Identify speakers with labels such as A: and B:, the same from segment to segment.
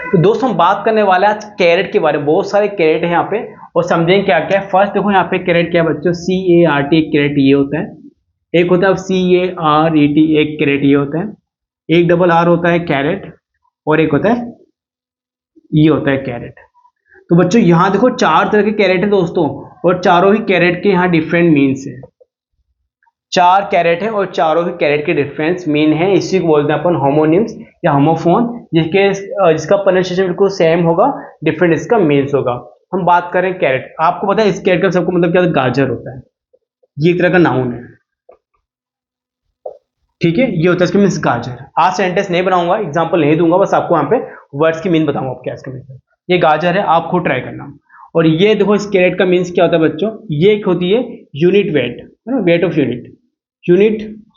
A: तो दोस्तों हम बात करने वाले हैं आज कैरेट के बारे में। बहुत सारे कैरेट है यहाँ पे और समझेंगे क्या क्या है। फर्स्ट देखो यहाँ पे कैरेट क्या है बच्चों, CART एक कैरेट ये होता है, एक होता है CARET एक कैरेट ये होता है, एक डबल आर होता है कैरेट, और एक होता है ये होता है कैरेट। तो बच्चों यहाँ देखो चार तरह के कैरेट है दोस्तों, और चारों ही कैरेट के यहाँ डिफरेंट मीन्स है। चार कैरेट है और चारों ही कैरेट के डिफरेंस मीन है। इसी को बोलते हैं अपन होमोनिम्स या होमोफोन, जिसका प्रोनाउंसिएशन बिल्कुल सेम होगा, डिफरेंट इसका मीन्स होगा। हम बात करें कैरेट, आपको पता है इस कैरेट का सबको मतलब क्या, गाजर होता है, ये एक तरह का नाउन है, ठीक है, ये होता है इसका मीन्स गाजर। आज सेंटेंस नहीं बनाऊंगा, एग्जांपल नहीं दूंगा, बस आपको यहाँ पे वर्ड्स की मीन बताऊंगा क्या इसका मीन। ये गाजर है, आप खुद ट्राई करना। और ये देखो इस कैरेट का मीन्स क्या होता है बच्चों, ये एक होती है यूनिट वेट, है ना, वेट ऑफ यूनिट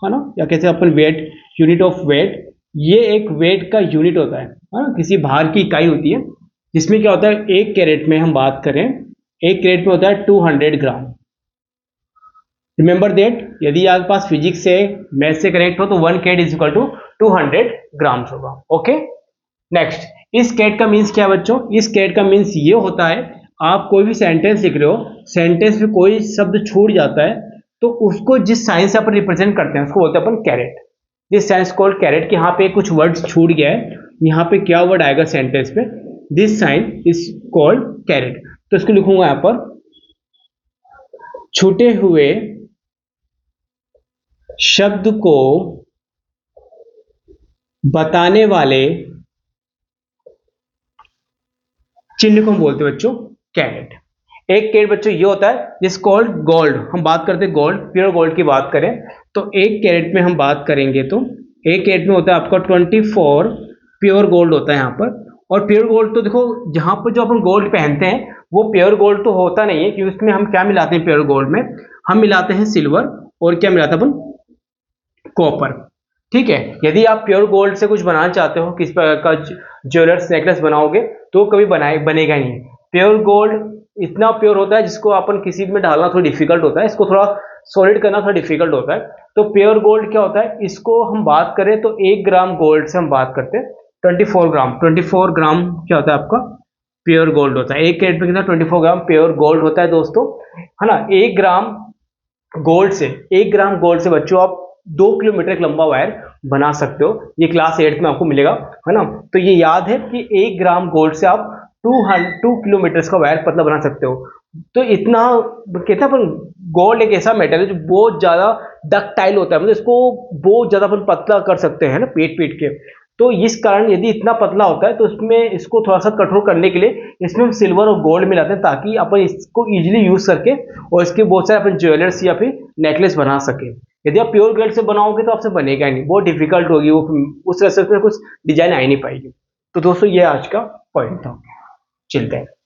A: है ना, या कैसे अपन वेट, यूनिट ऑफ वेट, ये एक वेट का यूनिट होता है ना, किसी भार की इकाई होती है, जिसमें क्या होता है एक कैरेट में हम बात करें, एक कैरेट में होता है 200 ग्राम। रिमेंबर दैट, यदि आपके पास फिजिक्स से मैथ से कनेक्ट हो तो 1 carat is equal to 200 grams होगा। ओके, नेक्स्ट, इस कैरेट का मीन्स क्या है बच्चों, इस कैरेट का मीन्स ये होता है, आप कोई भी सेंटेंस लिख रहे हो, सेंटेंस में कोई शब्द छूट जाता है तो उसको जिस साइन से अपन रिप्रेजेंट करते हैं उसको बोलते हैं अपन carat. This science called carat, कि यहाँ पे कुछ वर्ड छूट गया है, यहाँ पे क्या वर्ड आएगा सेंटेंस पे, this sign is called caret. तो इसको लिखूंगा यहाँ पर, छूटे हुए शब्द को बताने वाले चिन्ह को हम बोलते हैं बच्चों कैरेट। एक कैरेट बच्चों ये होता है जिस कॉल्ड गोल्ड, हम बात करते हैं गोल्ड, प्योर गोल्ड की बात करें तो एक कैरेट में हम बात करेंगे तो एक कैरेट में होता है आपका 24 प्योर गोल्ड होता है यहाँ पर। और प्योर गोल्ड तो देखो जहां पर जो अपन गोल्ड पहनते हैं वो प्योर गोल्ड तो होता नहीं है, क्योंकि उसमें हम क्या मिलाते हैं, प्योर गोल्ड में हम मिलाते हैं सिल्वर, और क्या मिलाते हैं अपन, कॉपर। ठीक है, यदि आप प्योर गोल्ड से कुछ बनाना चाहते हो, किस प्रकार का ज्वेलर्स नेकलेस बनाओगे तो कभी बनेगा नहीं। प्योर गोल्ड इतना प्योर होता है जिसको अपन किसी में डालना थोड़ा डिफिकल्ट होता है, इसको थोड़ा सॉलिड करना थोड़ा डिफिकल्ट होता है। तो प्योर गोल्ड क्या होता है, इसको हम बात करें तो 1 ग्राम गोल्ड से हम बात करते हैं 24 ग्राम क्या होता है आपका प्योर गोल्ड होता है। एक कैरेट में कितना 24 ग्राम प्योर गोल्ड होता है दोस्तों, है ना। 1 ग्राम गोल्ड से बच्चों आप 2 किलोमीटर एक लंबा वायर बना सकते हो, ये क्लास 8 में आपको मिलेगा, है ना। तो ये याद है कि 1 ग्राम गोल्ड से आप 2 किलोमीटर का वायर पतला बना सकते हो। तो इतना कहते हैं अपन, गोल्ड एक ऐसा मेटल है जो बहुत ज्यादा डक्टाइल होता है, मतलब इसको बहुत ज्यादा अपन पतला कर सकते हैं ना, पीट के। तो इस कारण यदि इतना पतला होता है तो इसमें इसको थोड़ा सा कठोर करने के लिए इसमें हम सिल्वर और गोल्ड मिलाते हैं, ताकि अपन इसको इजीली यूज करके और इसके बहुत सारे अपन ज्वेलर्स या फिर नेकलेस बना सके। यदि आप प्योर गोल्ड से बनाओगे तो आपसे बनेगा ही नहीं, बहुत डिफिकल्ट होगी वो, उस रेसिपी में कुछ डिजाइन आ ही नहीं पाएगी। तो दोस्तों ये आज का पॉइंट था, चलते हैं।